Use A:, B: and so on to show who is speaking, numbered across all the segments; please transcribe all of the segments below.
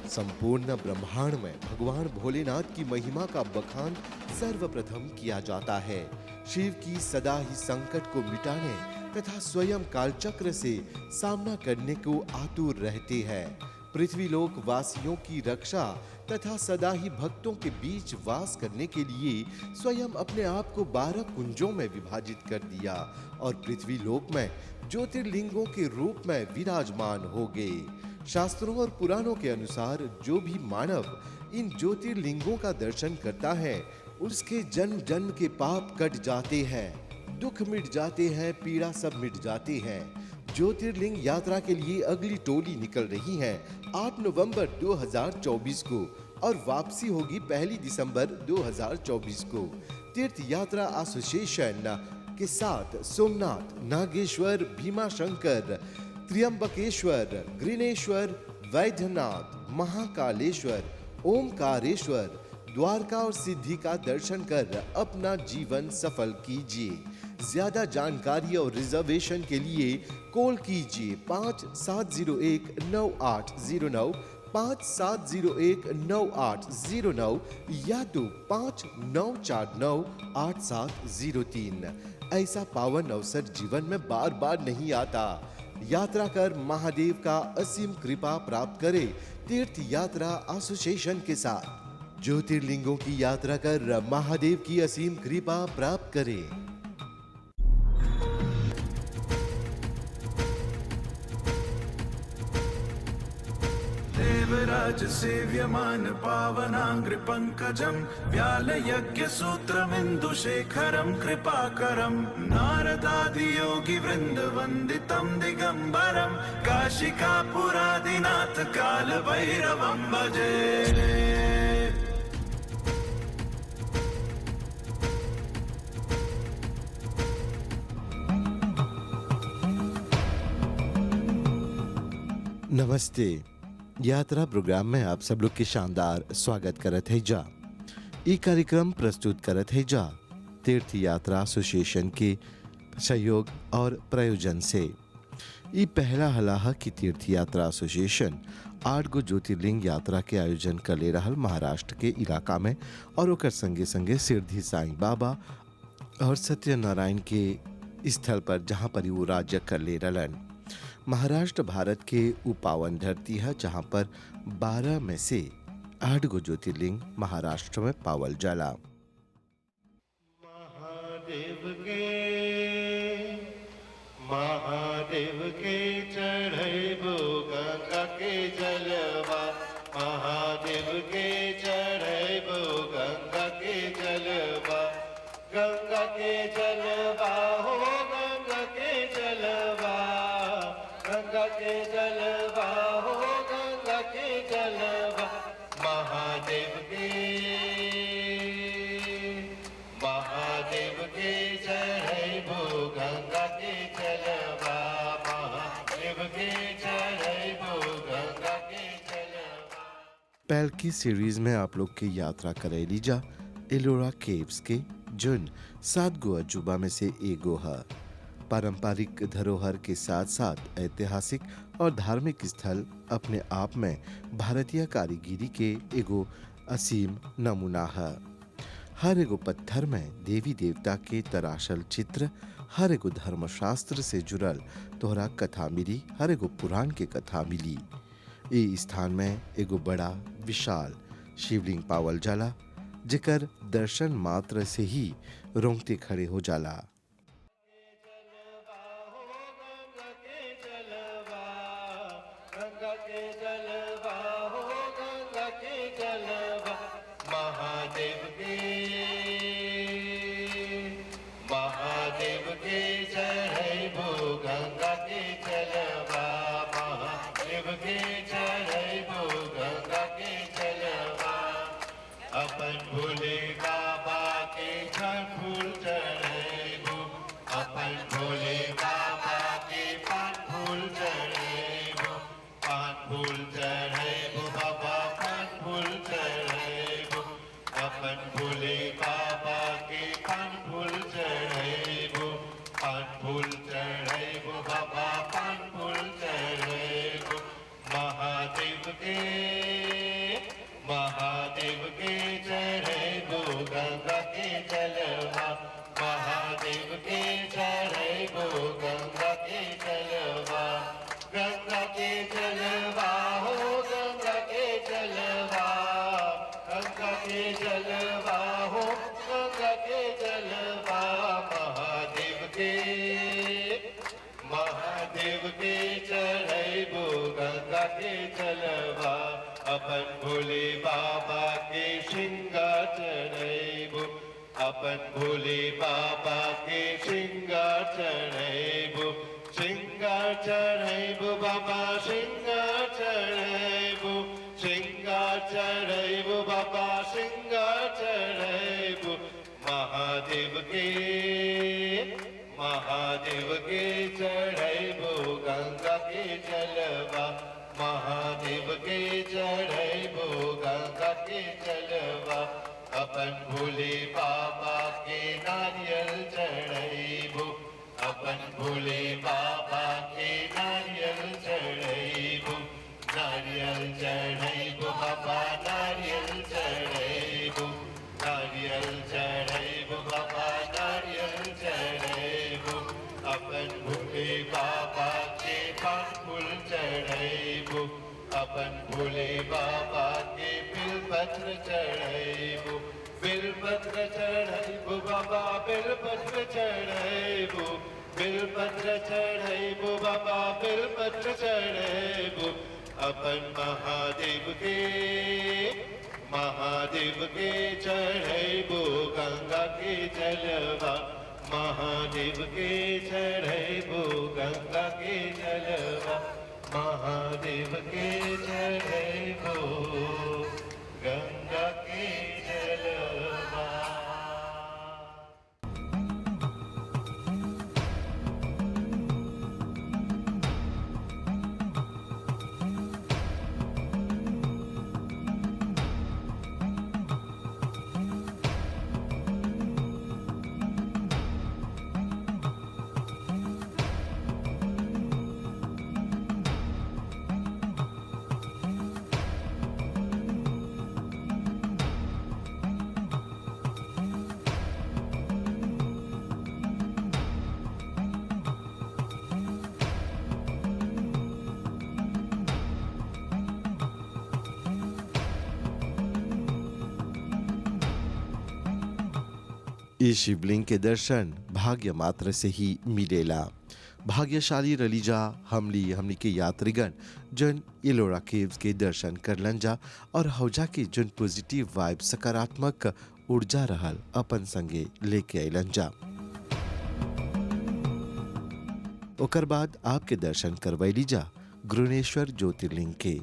A: संपूर्ण ब्रह्मांड में भगवान भोलेनाथ की महिमा का बखान सर्वप्रथम किया जाता है। शिव की सदा ही संकट को मिटाने तथा स्वयं कालचक्र से सामना करने को आतुर रहते हैं। पृथ्वीलोक वासियों की रक्षा तथा सदा ही भक्तों के बीच वास करने के लिए स्वयं अपने आप को 12 कुंजों में विभाजित कर दिया और पृथ्वीलोक में ज्योतिर्लिंगों के रूप में विराजमान हो गए। शास्त्रों और पुराणों के अनुसार जो भी मानव इन ज्योतिर्लिंगों का दर्शन करता है उसके जन्म जन्म के पाप कट जाते हैं, दुख मिट जाते हैं, पीड़ा सब मिट जाती है। ज्योतिर्लिंग यात्रा के लिए अगली टोली निकल रही है 8 नवंबर 2024 को और वापसी होगी 1 दिसंबर 2024 को। तीर्थ यात्रा एसोसिएशन के साथ सोमनाथ, नागेश्वर, भीमाशंकर, त्र्यंबकेश्वर, ग्रीनेश्वर, वैद्यनाथ, महाकालेश्वर, ओमकारेश्वर, द्वारका और सिद्धि का दर्शन कर अपना जीवन सफल कीजिए। ज्यादा जानकारी और रिजर्वेशन के लिए कॉल कीजिए 57019809, 57019809 या तो 59498703। ऐसा पावन अवसर जीवन में बार बार नहीं आता। यात्रा कर महादेव का असीम कृपा प्राप्त करे तीर्थ यात्रा एसोसिएशन के साथ। ज्योतिर्लिंगों की यात्रा कर महादेव की असीम कृपा प्राप्त करे।
B: देवराज सेव्यमान पावनांग्रि पंकजं व्यालयज्ञ सूत्रमिन्दुशेखरं कृपाकरं नारदादि योगी वृंद वंदितं दिगंबरं काशिकापुरादिनाथ काल भैरवं भजे।
A: नमस्ते। यात्रा प्रोग्राम में आप सब लोग के शानदार स्वागत करत है जा। ये कार्यक्रम प्रस्तुत करत है जा तीर्थ यात्रा एसोसिएशन के सहयोग और प्रयोजन से। ये पहला हलाहा की तीर्थ यात्रा एसोसिएशन 8 गो ज्योतिर्लिंग यात्रा के आयोजन कर ले रहल महाराष्ट्र के इलाका में और ओकर संगे संगे सिद्धि साईं बाबा और सत्यनारायण के स्थल पर जहाँ पर वो राज्य कर ले रहलन। महाराष्ट्र भारत के पावन धरती है जहाँ पर 12 में से 8 गो ज्योतिर्लिंग महाराष्ट्र में पावल जाला।
C: महादेव के चढ़ैबो गंगा के जलवा, महादेव के चढ़ैबो गंगा के जलवा, गंगा के जलवा हो गंगा के जलवा, गंगा के जलवा हो गंगा के जलवा, महादेव के चढ़ैबो गंगा के जलवा, महादेव के चढ़ैबो गंगा के जलवा।
A: पहल की सीरीज में आप लोग की यात्रा करेली जा एलोरा केव्स के जुन 7 गो अजूबा में से एगो है। पारंपरिक धरोहर के साथ साथ ऐतिहासिक और धार्मिक स्थल अपने आप में भारतीय कारीगिरी के एगो असीम नमूना है। हर एगो पत्थर में देवी देवता के तराशल चित्र, हर एगो धर्मशास्त्र से जुड़ल तोहरा कथा मिली, हर एगो पुराण के कथा मिली। ई स्थान में एगो बड़ा विशाल शिवलिंग पावल जाला जेकर दर्शन मात्र से ही रोंगटे खड़े हो जाला।
C: महादेव के चढ़ैबो गंगा के जलवा, महादेव के चढ़ैबो गंगा के जलवा, अपन भोले बाबा के फल फूल चढ़ैबो, अपन भोले बाबा के पान फूल चढ़ैबो, पान फूल चढ़ैबो बाबा, पान फूल चढ़ैबो, अपन भोले के चलवा अपन भोले बाबा के श्रृंगार चढ़ैबो अपन भोले बाबा के श्रृंगार चढ़ैबो श्रृंगार चढ़ैबो बाबा श्रृंगार चढ़ैबो श्रृंगार चढ़ैबो बाबा श्रृंगार चढ़ैबो महादेव के चढ़ैबो गंगा के जलवा महादेव के चढ़ैबो गंगा के जलवा अपन भोले बाबा के नारियल चढ़ैबो अपन भोले बाबा के नारियल चढ़ैबो नारियल चढ़ैबो बाबा नारियल चढ़ैबो नारियल चढ़ैबो बाबा नारियल चढ़ैबो अपन भोले बाबा के पान फूल चढ़ैबो अपन भोले बाबा के बिलपत्र चढ़ैबो बिलपत्र चढ़ैबो बाबा बिलपत्र चढ़ैबो बिलपत्र चढ़ैबो बाबा बिलपत्र चढ़ैबो अपन महादेव के चढ़ैबो गंगा के जलवा महादेव के चढ़ैबो गंगा के जलवा महादेव के चढ़ैबो गंगा के जलवा।
A: इस शिवलिंग के दर्शन भाग्य मात्र से ही मिलेला। भाग्यशाली रलीजा हमली के यात्रीगण जन इलोरा केव्स के दर्शन करलन जा और हौजा के जन पॉजिटिव वाइब सकारात्मक ऊर्जा रहल अपन संगे लेके अलन जा। ओकर बाद आपके दर्शन करवैली जा गुरुनेश्वर ज्योतिर्लिंग के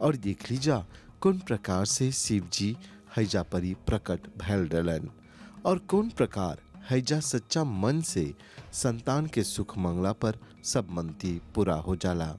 A: और देख लीजा कौन प्रकार से शिव जी हैजा परी प्रकट भैल डलन और कौन प्रकार हैजा सच्चा मन से संतान के सुख मंगला पर सब मनती पूरा हो जाला।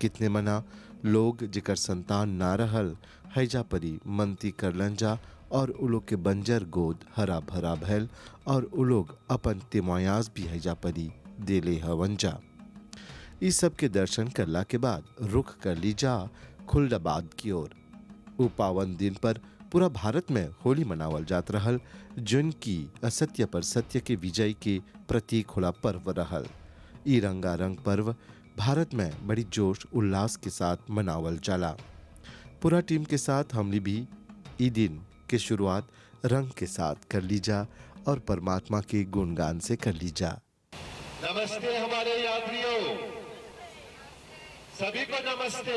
A: कितने मना लोग जिकर संतान ना रहल हैजा परी मनती करलन जा और उ लोग के बंजर गोद हरा भरा भैल और उ लोग अपन तिमायाज भी हैजा परी देले हवन जा। इस सब के दर्शन करला के बाद रुख कर ली जा खुल्दाबाद की ओर। उ पावन दिन पर पूरा भारत में होली मनावल जात रहल जिन की असत्य पर सत्य के विजय के प्रतीक होला पर्व रहल। ई रंगारंग पर्व भारत में बड़ी जोश उल्लास के साथ मनावल जाला। पूरा टीम के साथ हमने भी ई दिन के शुरुआत रंग के साथ कर ली जा और परमात्मा के गुणगान से कर ली जा।
C: नमस्ते हमारे यात्रियों, सभी को नमस्ते।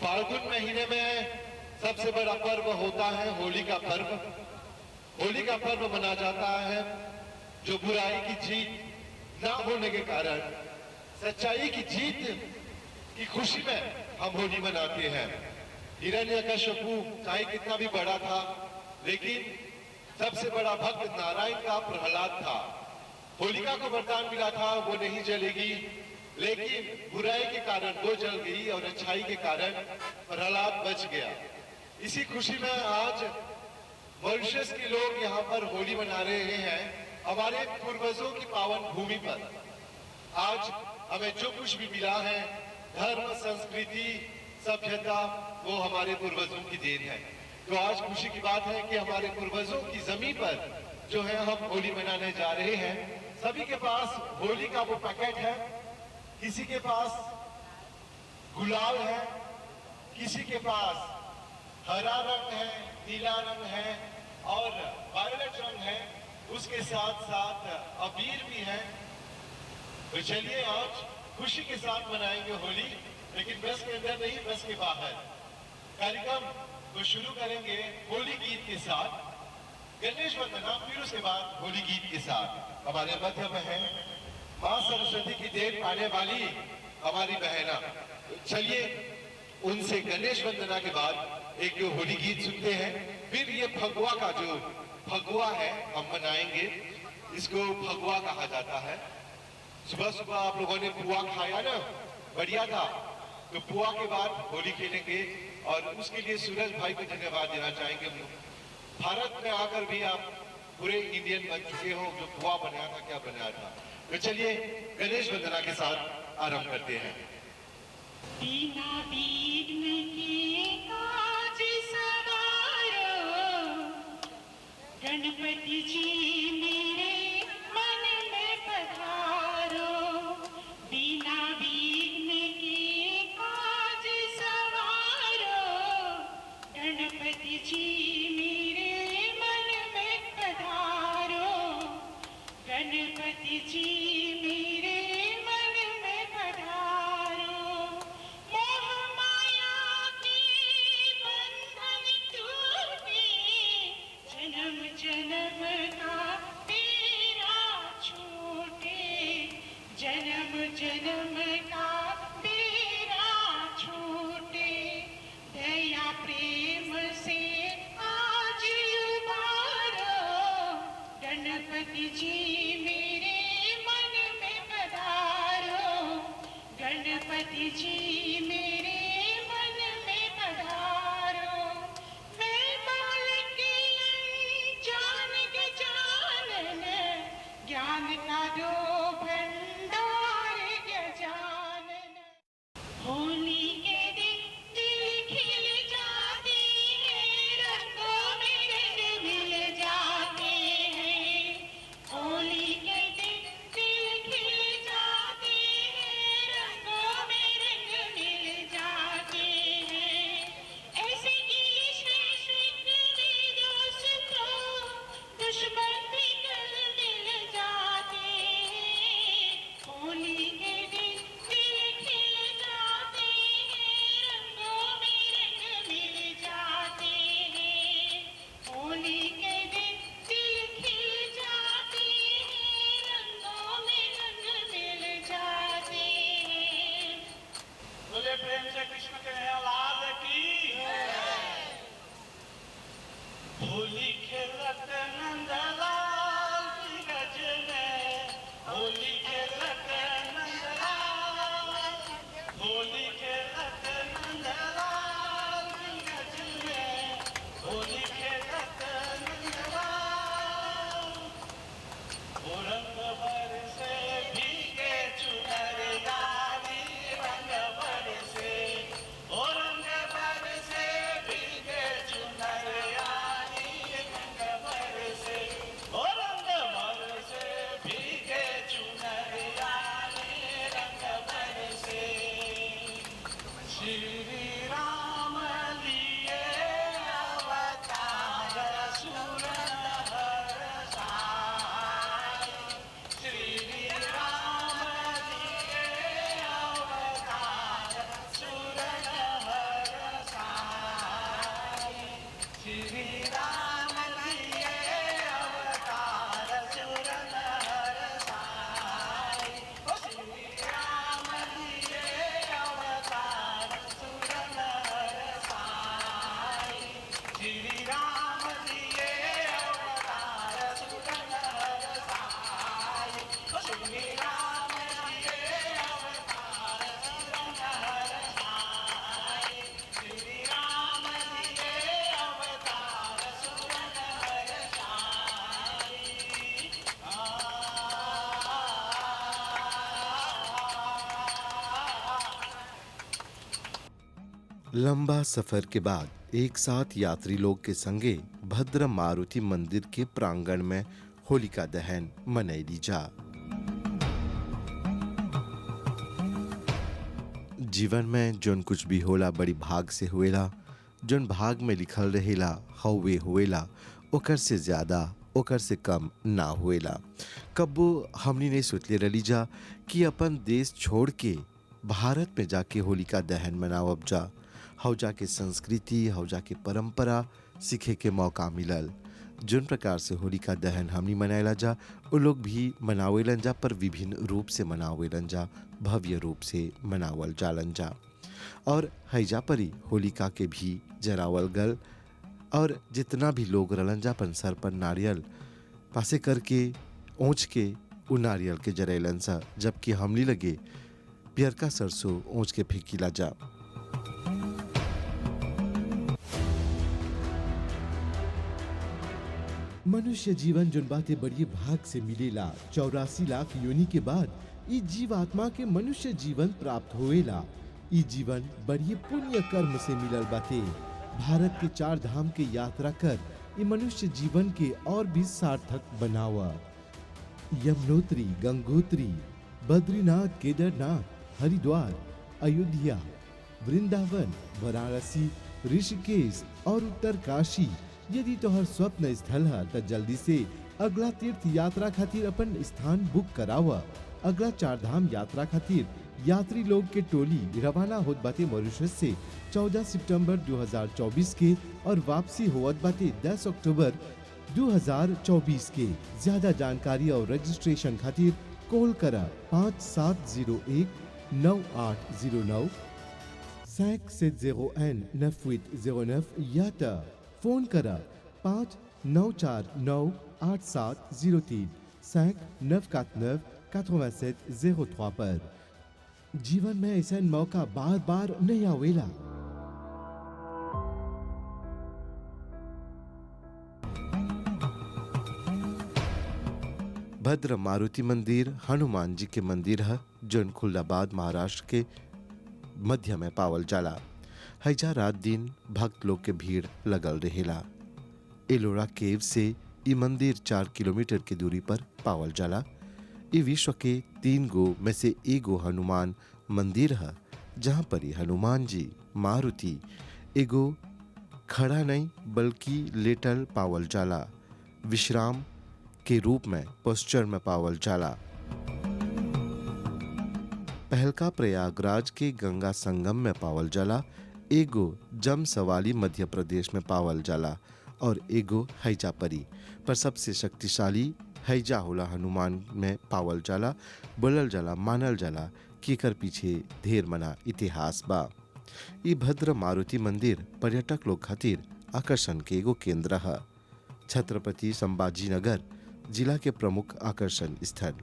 C: फाल्गुन महीने में सबसे बड़ा पर्व होता है होली का पर्व। होली का पर्व मना जाता है जो बुराई की जीत ना होने के कारण सच्चाई की जीत की खुशी में हम होली मनाते हैं। हिरण्यकश्यपु चाहे कितना भी बड़ा था, लेकिन सबसे बड़ा भक्त नारायण का प्रहलाद था। होलिका को वरदान मिला था वो नहीं जलेगी, लेकिन बुराई के कारण वो जल गई और अच्छाई के कारण प्रहलाद बच गया। इसी खुशी में आज मॉरिशस के लोग यहाँ पर होली मना रहे हैं, हमारे पूर्वजों की पावन भूमि पर। आज हमें जो कुछ भी मिला है, धर्म, संस्कृति, सभ्यता, वो हमारे पूर्वजों की देन है। तो आज खुशी की बात है कि हमारे पूर्वजों की जमीन पर जो है हम होली मनाने जा रहे हैं। सभी के पास होली का वो पैकेट है, किसी के पास गुलाल है, किसी के पास हरा रंग है, नीला रंग है और वायलेट रंग है, उसके साथ साथ अबीर भी है। तो चलिए आज खुशी के साथ मनाएंगे होली, लेकिन बस के अंदर नहीं, बस के बाहर। कार्यक्रम को शुरू करेंगे होली गीत के साथ, गणेश वंदना, फिर उसके बाद होली गीत के साथ। हमारे मध्य में है मां सरस्वती की देन पाने वाली हमारी बहना। चलिए उनसे गणेश वंदना के बाद एक होली गीत सुनते हैं, फिर ये फगुआ का जो फगुआ है हम मनाएंगे। इसको फगुआ कहा जाता है। सुबह सुबह आप लोगों ने पुआ खाया ना, बढ़िया था। तो पुआ के बाद होली खेलेंगे और उसके लिए सूरज भाई को धन्यवाद देना चाहेंगे। भारत में आकर भी आप पूरे इंडियन बन चुके हो, जो पुआ बनाया था क्या बनाया था। तो चलिए गणेश वंदना के साथ आरंभ करते हैं।
D: बिना बीघ्न के काज सवारो, गणपति जी मेरे मन में पधारो। बिना बीघ्न के काज सवारो, गणपति जी मेरे मन में पधारो। गणपति जी मेरे मन में पधारो। मोह माया के बंधन टूटे, जन्म जन्म का तेरा छूटे। जन्म जन्म का तेरा छूटे। दया प्रेम से आज उबारो, गणपति जी मेरे मन में पधारो। गणपति जी मेरे मन में पधारो। मैं बालक अनजान गजानन, ज्ञान का दो भंडार गजानन। होली के दिन दिल खिल जाते हैं, रंगों में रंग मिल जाते हैं। होली के दिन दिल खिल जाते हैं, रंगों में रंग मिल जाते हैं। ऐसे ईश में दोस्तों, दुश्मन भी कल मिल जाते हैं। होली के दिन दिल खिल जाते हैं, रंगों में रंग मिल जाते हैं। होली के दिन दिल खिल जाते हैं, रंगों में रंग मिल जाते हैं।
E: बोले प्रेम से कृष्ण कन्हैया लाल की। होली खेलत नंदलाल की गज में, होली खेलत नंदलाल। होली खेलत नंदलाल की गज में, होली खेलत नंदलाल। वो रंग भर से भीगे चुनर यारी, रंग भर से, ओ रंग भर से भीगे चुनर यारी, रंग भर से, ओ रंग भर से भीगे चुनर यारी, रंग भर से। श्री राम लिए अवतार, सुर हर साई। श्री राम लिए
A: लंबा सफर के बाद एक साथ यात्री लोग के संगे भद्र मारुति मंदिर के प्रांगण में होलिका दहन मनैली जा। जीवन में जोन कुछ भी होला बड़ी भाग से हुएला, जोन भाग में लिखल रहेला हवे हुएला, ओकर से ज्यादा ओकर से कम ना हुएला। कब्बो हमनी ने सोचले रली जा कि अपन देश छोड़ के भारत में जाके होलिका दहन मनावब जा, हौ जाके संस्कृति हौ जाके परंपरा सीखे के मौका मिलल। जोन प्रकार से होलिका दहन हमनी मनाएला जा वो लोग भी मनावेलन जा, पर विभिन्न रूप से मनावेलन जा, भव्य रूप से मनावल जालन जा। और हैजा परी होलिका के भी जरावल गल और जितना भी लोग रलन जा अपन सर पर नारियल पासे करके ओंच के उ नारियल के जरेलन सा, जबकि हमली लगे पियरका सरसों ओंच के फेंकीला जा। मनुष्य जीवन जोन बातें बड़ी भाग से मिलेला, 84 लाख योनि के बाद ई जीवात्मा के मनुष्य जीवन प्राप्त होएला। ई जीवन बड़ी पुण्य कर्म से मिलल बाते। भारत के 4 धाम के यात्रा कर ई मनुष्य जीवन के और भी सार्थक बनावा। यमुनोत्री, गंगोत्री, बद्रीनाथ, केदारनाथ, हरिद्वार, अयोध्या, वृंदावन, वाराणसी, ऋषिकेश और उत्तरकाशी यदि तोहर स्वप्न स्थल है तो जल्दी से अगला तीर्थ यात्रा खातिर अपन स्थान बुक करावा। अगला 4 धाम यात्रा खातिर यात्री लोग के टोली रवाना होत बाते मॉरिशस से 14 सितंबर 2024 के और वापसी होत बाते 10 अक्टूबर 2024 के। ज्यादा जानकारी और रजिस्ट्रेशन खातिर कॉल करा 5701-9809 570N9809 या ता फोन करा 5949-8703 5 949-8703 पर। जीवन में ऐसा मौका बार बार नहीं आवेला। भद्र मारुति मंदिर हनुमान जी के मंदिर है, जोन खुलदाबाद महाराष्ट्र के मध्य में पावल जाला। हैजा रात दिन भक्त लोग के भीड़ लगल रहेला। एलोरा केव से ई मंदिर 4 किलोमीटर की दूरी पर पावल जाला। ई विश्व के 3 गो में से एगो हनुमान मंदिर है, जहाँ पर हनुमान जी मारुति एगो खड़ा नहीं बल्कि लेटल पावल जाला, विश्राम के रूप में पोस्चर में पावल जाला। पहलका प्रयागराज के गंगा संगम में पावल जाला, एगो जम सवाली मध्य प्रदेश में पावल जाला और एगो हैजा परी। पर सबसे शक्तिशाली हैजा होला हनुमान में पावल जाला। बोलल जाला, मानल जाला कि एकर पीछे ढेर मना इतिहास बा। ई भद्र मारुति मंदिर पर्यटक लोग खातिर आकर्षण के एगो केंद्र है। छत्रपति संभाजी नगर जिला के प्रमुख आकर्षण स्थल।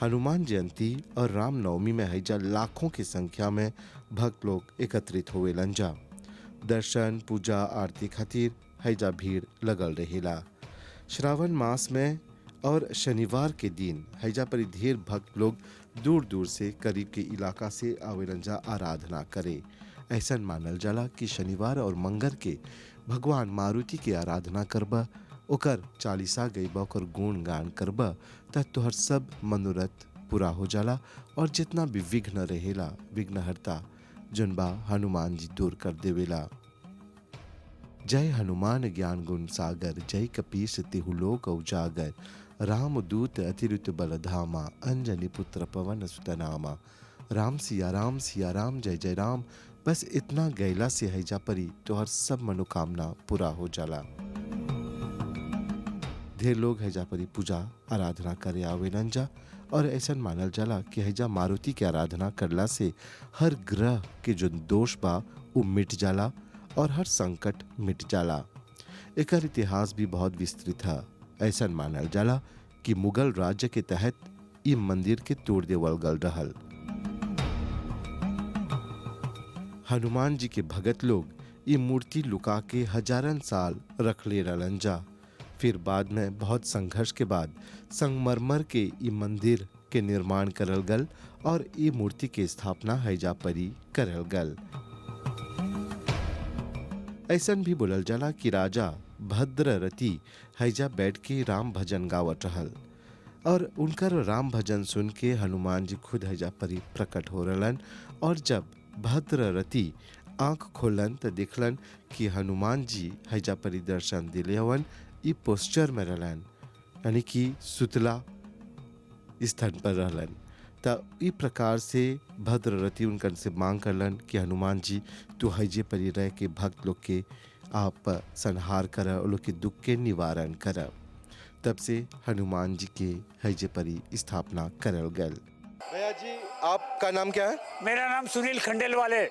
A: हनुमान जयंती और रामनवमी में हैजा लाखों की संख्या में भक्त लोग एकत्रित होवेलन जा। दर्शन, पूजा, आरती खातिर हैजा भीड़ लगल रहेला। श्रावण मास में और शनिवार के दिन हैजा पर ढेर भक्त लोग दूर दूर से करीब के इलाका से आवेलन जा आराधना करे। ऐसन मानल जाला कि शनिवार और मंगर के भगवान मारुति के आराधना करबा, ओकर चालीसा गईबा, ओकर गुण गान करबा त तोहर सब मनोरथ पूरा हो जाला और जितना भी विघ्न रहेला विघ्नहर्ता जनबा हनुमान जी दूर कर देवेला। जय हनुमान ज्ञान गुण सागर, जय कपीस तिहु लोक उजागर, राम दूत अतिरिक्त बल धामा, अंजनी पुत्र पवन सुत नामा। राम सिया राम जय जय राम। बस इतना गैला से हैजा परी तोहर सब मनोकामना पूरा हो जाला। ढेर लोग हैजा परी पूजा आराधना करे आवेलन जा और ऐसा मानल जाला कि हैजा मारुति के आराधना करला से हर ग्रह के जो दोष बा वो मिट जाला और हर संकट मिट जाला। एकर इतिहास भी बहुत विस्तृत है। ऐसा मानल जाला कि मुगल राज्य के तहत ई मंदिर के तोड़ देवल गल रहल। हनुमान जी के भगत लोग ये मूर्ति लुका के हजारन साल रख ले रहलन जा। फिर बाद में बहुत संघर्ष के बाद संगमरमर के ई मंदिर के निर्माण करल गल और ये मूर्ति के स्थापना हैजा परी करल गल। ऐसन भी बोलल जाला कि राजा भद्ररथी हैजा बैठ के राम भजन गावत रहल और उनकर राम भजन सुन के हनुमान जी खुद हैजा परी प्रकट हो रहलन। और जब भद्ररथी आंख खोलन तो देखलन कि हनुमान जी हैजा परी दर्शन दिले हवन, ई पोस्चर में रहलन, यानी कि सुतला स्थान पर रहलन। तब ई प्रकार से भद्ररथी उनकन से मांग करलन कि हनुमान जी तू हैजे परी रह के भक्त लोग के आप संहार कर, लोग के दुख के निवारण कर। तब से हनुमान जी के हैजे परी स्थापना करल गल।
F: भैया जी आपका नाम क्या है?
E: मेरा नाम सुनील खंडेलवाल है।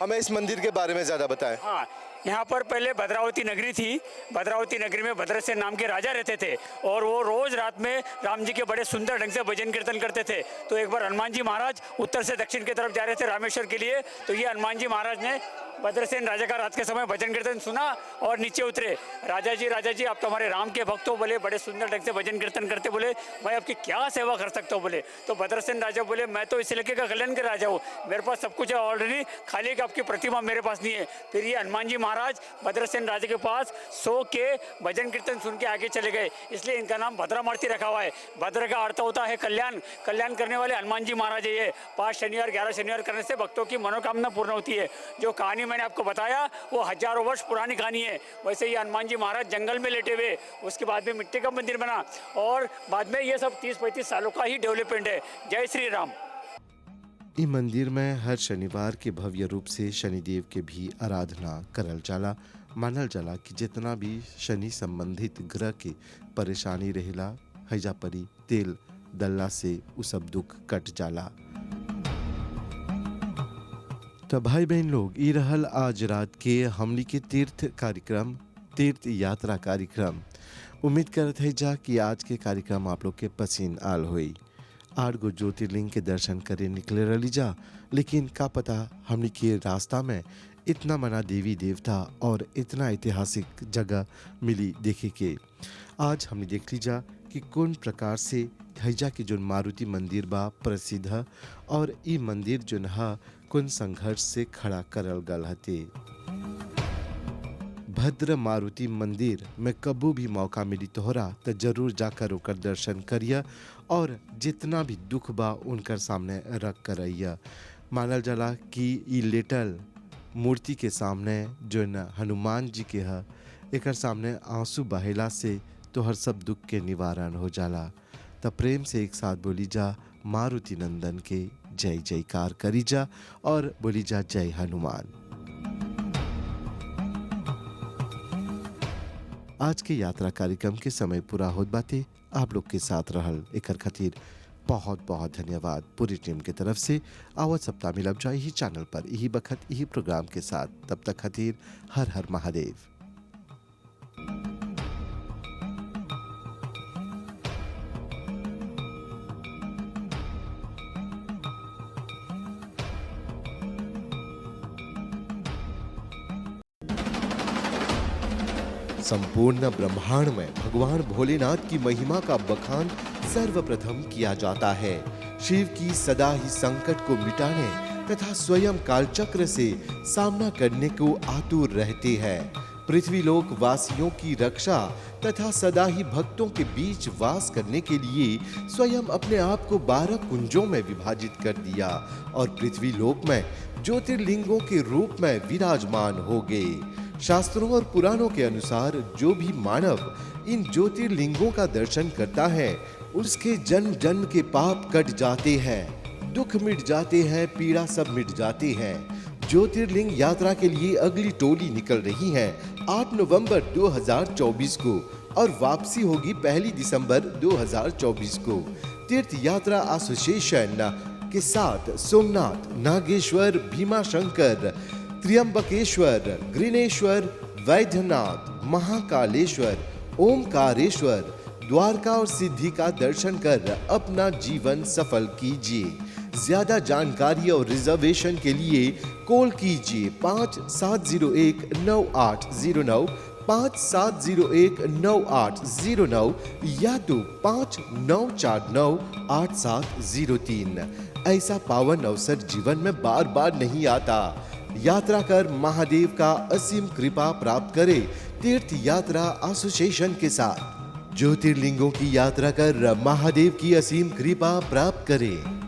F: हमें इस मंदिर के बारे में ज़्यादा बताएं।
E: हाँ, यहाँ पर पहले भद्रावती नगरी थी। भद्रावती नगरी में भद्रसेन नाम के राजा रहते थे और वो रोज रात में राम जी के बड़े सुंदर ढंग से भजन कीर्तन करते थे। तो एक बार हनुमान जी महाराज उत्तर से दक्षिण की तरफ जा रहे थे रामेश्वर के लिए, तो ये हनुमान जी महाराज ने भद्रसेन राजा का रात के समय भजन कीर्तन सुना और नीचे उतरे। राजा जी आप तो हमारे राम के भक्त हो, बोले बड़े सुंदर ढंग से भजन कीर्तन करते, बोले मैं आपकी क्या सेवा कर सकता हूँ। बोले तो भद्रसेन राजा बोले मैं तो इस इलाके का कल्याण के राजा हूँ, मेरे पास सब कुछ है ऑलरेडी, खाली एक आपकी प्रतिमा मेरे पास नहीं है। फिर ये हनुमान जी महाराज भद्रसेन राजा के पास सो के भजन कीर्तन सुन के आगे चले गए, इसलिए इनका नाम भद्रामूर्ति रखा हुआ है। भद्र का अर्थ होता है कल्याण, कल्याण करने वाले हनुमान जी महाराज है ये। 5 शनिवार 11 शनिवार करने से भक्तों की मनोकामना पूर्ण होती है। जो कहानी मैंने आपको बताया वो हजारों वर्ष पुरानी कहानी है। वैसे ये हनुमान जी महाराज जंगल में लेटे हुए, उसके बाद में मिट्टी का मंदिर बना और बाद में ये सब 30-35 सालों का ही डेवलपमेंट है। जय श्री राम।
A: ई मंदिर में हर शनिवार के भव्य रूप से शनिदेव के भी आराधना करल जाला। मानल जाला कि जितना भी शनि संबंधित ग्रह के परेशानी रहेला हैजा परी तेल दल्ला से उ सब दुख कट जाला। तो भाई बहन लोग, ई रहल आज रात के हमनी के तीर्थ यात्रा कार्यक्रम। उम्मीद करत है जा कि आज के कार्यक्रम आप लोग के पसंद आल हुई। 8 गो ज्योतिर्लिंग के दर्शन करे निकले रही जा, लेकिन का पता हमनी के रास्ता में इतना मना देवी देवता और इतना ऐतिहासिक जगह मिली देखे के। आज हमने देख लीजा कि कौन प्रकार से हैजा के जो मारुति मंदिर बा प्रसिद्ध है और ई मंदिर जो है कौन संघर्ष से खड़ा करल गल हते। भद्र मारुति मंदिर में कबू भी मौका मिली तोहरा तो जरूर जाकर ओकर दर्शन करिया और जितना भी दुख बा उनकर सामने रख करइया। मानल जाला कि ई लेटल मूर्ति के सामने जो न हनुमान जी के है, एकर सामने आंसू बहेला से तोहर सब दुख के निवारण हो जाला। तब प्रेम से एक साथ बोली जा मारुति नंदन के जय जयकार करी जा और बोली जा जय हनुमान। आज के यात्रा कार्यक्रम के समय पूरा होत बाते। आप लोग के साथ रहल एकर खातिर बहुत बहुत धन्यवाद पूरी टीम के तरफ से। आवत सप्ताह मिलब जाए ही चैनल पर यही बखत यही प्रोग्राम के साथ। तब तक खातिर हर हर महादेव। संपूर्ण ब्रह्मांड में भगवान भोलेनाथ की महिमा का बखान सर्वप्रथम किया जाता है। शिव की सदा ही संकट को मिटाने तथा स्वयं कालचक्र से सामना करने को आतुर रहते हैं। पृथ्वी लोक वासियों की रक्षा तथा सदा ही भक्तों के बीच वास करने के लिए स्वयं अपने आप को 12 कुंजों में विभाजित कर दिया और पृथ्वी लोक में ज्योतिर्लिंगों के रूप में विराजमान हो गए। शास्त्रों और पुराणों के अनुसार जो भी मानव इन ज्योतिर्लिंगों का दर्शन करता है उसके जन्म जन्म के पाप कट जाते हैं, दुख मिट जाते हैं, पीड़ा सब मिट जाती है। ज्योतिर्लिंग यात्रा के लिए अगली टोली निकल रही है 8 नवंबर 2024 को और वापसी होगी 1 दिसंबर 2024 को। तीर्थ यात्रा एसोसिएशन के साथ सोमनाथ, नागेश्वर, भीमाशंकर, त्र्यंबकेश्वर, ग्रीनेश्वर, वैद्यनाथ, महाकालेश्वर, ओमकारेश्वर, द्वारका और सिद्धि का दर्शन कर अपना जीवन सफल कीजिए। ज्यादा जानकारी और रिजर्वेशन के लिए कॉल कीजिए 57019809, 57019809 या तो 59498703। ऐसा पावन अवसर जीवन में बार बार नहीं आता। यात्रा कर महादेव का असीम कृपा प्राप्त करे तीर्थ यात्रा एसोसिएशन के साथ। ज्योतिर्लिंगों की यात्रा कर महादेव की असीम कृपा प्राप्त करें।